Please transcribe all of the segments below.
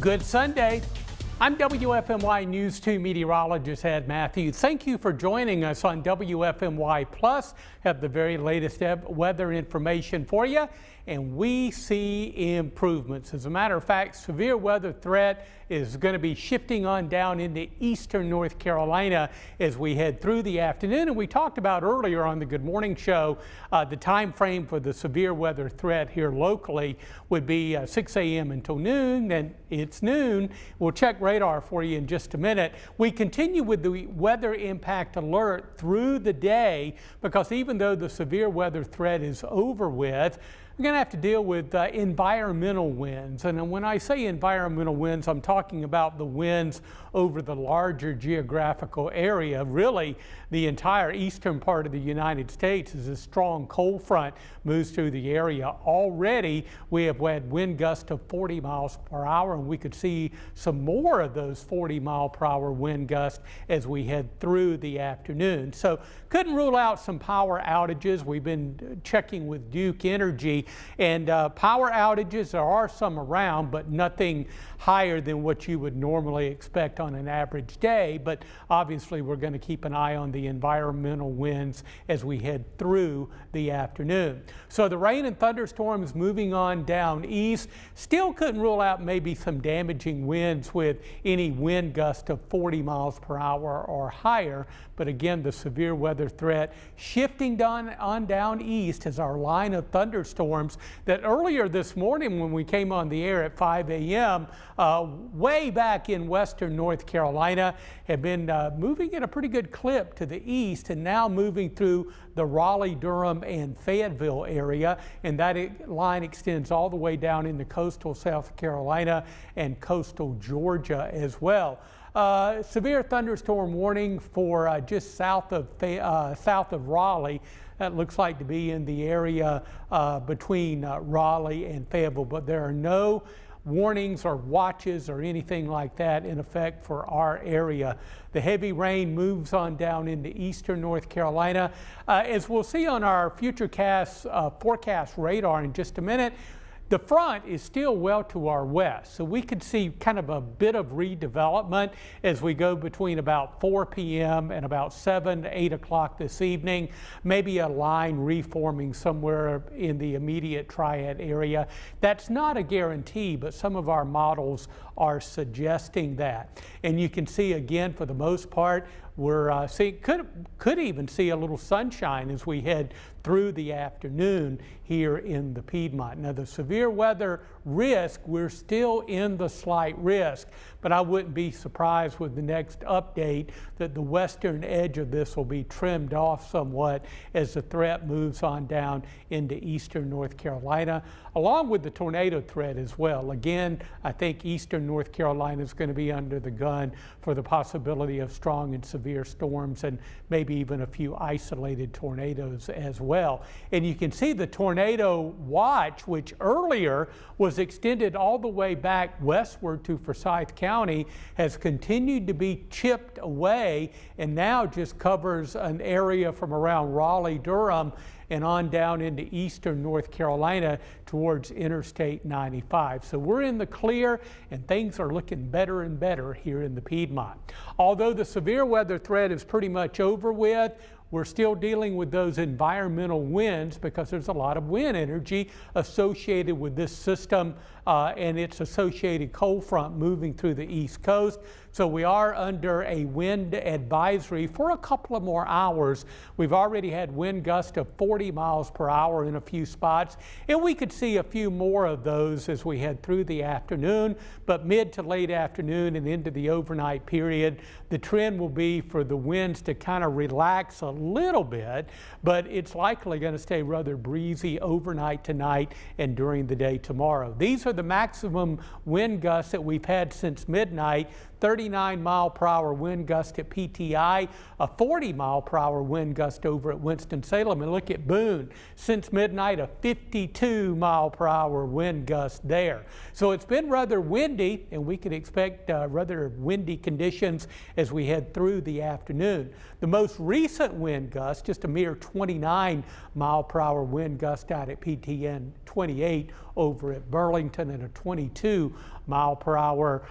Good Sunday. I'm WFMY News 2 meteorologist Ed Matthews. Thank you for joining us on WFMY Plus. Have the very latest weather information for you, and we see improvements. As a matter of fact, severe weather threat is going to be shifting on down into eastern North Carolina as we head through the afternoon. And we talked about earlier on the Good Morning Show, the time frame for the severe weather threat here locally would be 6 a.m. until noon. Then it's noon. We'll check radar for you in just a minute. We continue with the weather impact alert through the day because even though the severe weather threat is over with, we're going to have to deal with environmental winds. And when I say environmental winds, I'm talking about the winds over the larger geographical area. Really, the entire eastern part of the United States as a strong cold front moves through the area. Already, we have had wind gusts of 40 miles per hour, and we could see some more of those 40-mile-per-hour wind gusts as we head through the afternoon. So couldn't rule out some power outages. We've been checking with Duke Energy, and power outages, there are some around, but nothing higher than what you would normally expect on an average day. But obviously, we're going to keep an eye on the environmental winds as we head through the afternoon. So the rain and thunderstorms moving on down east. Still couldn't rule out maybe some damaging winds with any wind gust of 40 miles per hour or higher. But again, the severe weather threat shifting on down east as our line of thunderstorms that earlier this morning when we came on the air at 5 a.m. Way back in western North Carolina have been moving at a pretty good clip to the east and now moving through the Raleigh, Durham, and Fayetteville area. And that line extends all the way down into coastal South Carolina and coastal Georgia as well. Severe thunderstorm warning for just south of Raleigh. That looks like to be in the area between Raleigh and Fayetteville, but there are no warnings or watches or anything like that in effect for our area. The heavy rain moves on down into eastern North Carolina. As we'll see on our forecast radar in just a minute, the front is still well to our west, so we could see kind of a bit of redevelopment as we go between about 4 p.m. and about 7 to 8 o'clock this evening. Maybe a line reforming somewhere in the immediate triad area. That's not a guarantee, but some of our models are suggesting that. And you can see again, for the most part, we're could even see a little sunshine as we head through the afternoon here in the Piedmont. Now the severe weather risk, we're still in the slight risk, but I wouldn't be surprised with the next update that the western edge of this will be trimmed off somewhat as the threat moves on down into eastern North Carolina, along with the tornado threat as well. Again, I think eastern North Carolina is going to be under the gun for the possibility of strong and severe storms and maybe even a few isolated tornadoes as well. And you can see the tornado watch, which earlier was extended all the way back westward to Forsyth County, has continued to be chipped away and now just covers an area from around Raleigh, Durham, and on down into eastern North Carolina towards Interstate 95. So we're in the clear and things are looking better and better here in the Piedmont. Although the severe weather threat is pretty much over with, we're still dealing with those environmental winds because there's a lot of wind energy associated with this system and its associated cold front moving through the East Coast. So we are under a wind advisory for a couple of more hours. We've already had wind gusts of 40 miles per hour in a few spots, and we could see a few more of those as we head through the afternoon. But mid to late afternoon and into the overnight period, the trend will be for the winds to kind of relax a little bit, but it's likely going to stay rather breezy overnight tonight and during the day tomorrow. These are the maximum wind gusts that we've had since midnight. 39-mile-per-hour wind gust at PTI, a 40-mile-per-hour wind gust over at Winston-Salem. And look at Boone, since midnight, a 52-mile-per-hour wind gust there. So it's been rather windy, and we can expect rather windy conditions as we head through the afternoon. The most recent wind gust, just a mere 29-mile-per-hour wind gust out at PTN 28 over at Burlington, and a 22 mile-per-hour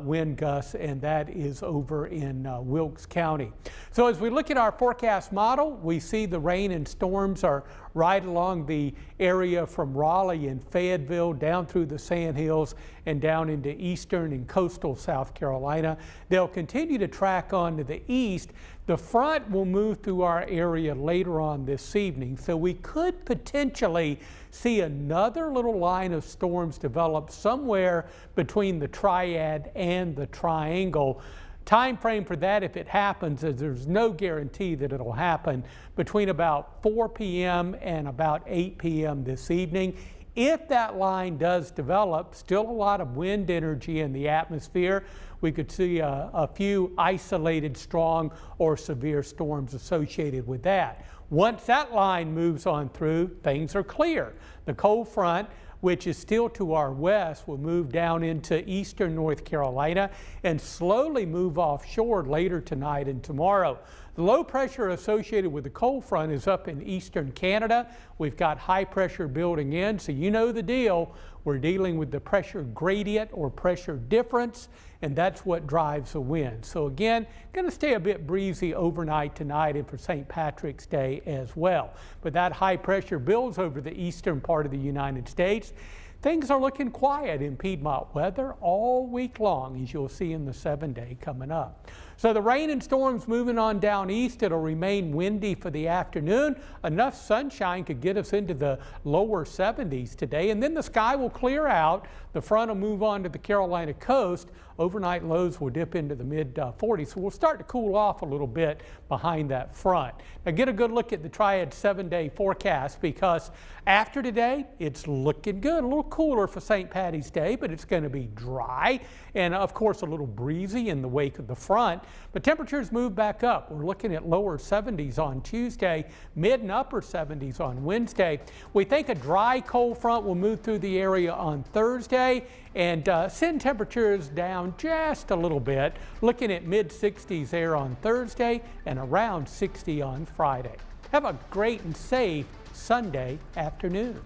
wind gusts, and that is over in Wilkes County. So as we look at our forecast model, we see the rain and storms are right along the area from Raleigh and Fayetteville down through the Sandhills and down into eastern and coastal South Carolina. They'll continue to track on to the east. The front will move through our area later on this evening, so we could potentially see another little line of storms develop somewhere between the Triad and the Triangle. Time frame for that, if it happens, is there's no guarantee that it'll happen between about 4 p.m. and about 8 p.m. this evening. If that line does develop, still a lot of wind energy in the atmosphere. We could see a few isolated strong or severe storms associated with that. Once that line moves on through, things are clear. The cold front, which is still to our west, will move down into eastern North Carolina and slowly move offshore later tonight and tomorrow. The low pressure associated with the cold front is up in eastern Canada. We've got high pressure building in, so you know the deal. We're dealing with the pressure gradient or pressure difference, and that's what drives the wind. So again, going to stay a bit breezy overnight tonight and for St. Patrick's Day as well. But that high pressure builds over the eastern part of the United States. Things are looking quiet in Piedmont weather all week long, as you'll see in the 7-day coming up. So the rain and storms moving on down east. It'll remain windy for the afternoon. Enough sunshine could get us into the lower 70s today, and then the sky will clear out. The front will move on to the Carolina coast. Overnight lows will dip into the mid 40s, so we'll start to cool off a little bit behind that front. Now get a good look at the Triad 7-day forecast, because after today it's looking good. A little cooler for St. Patty's Day, but it's going to be dry and of course a little breezy in the wake of the front. But temperatures move back up. We're looking at lower 70s on Tuesday, mid and upper 70s on Wednesday. We think a dry cold front will move through the area on Thursday and send temperatures down just a little bit, looking at mid 60s there on Thursday and around 60 on Friday. Have a great and safe Sunday afternoon.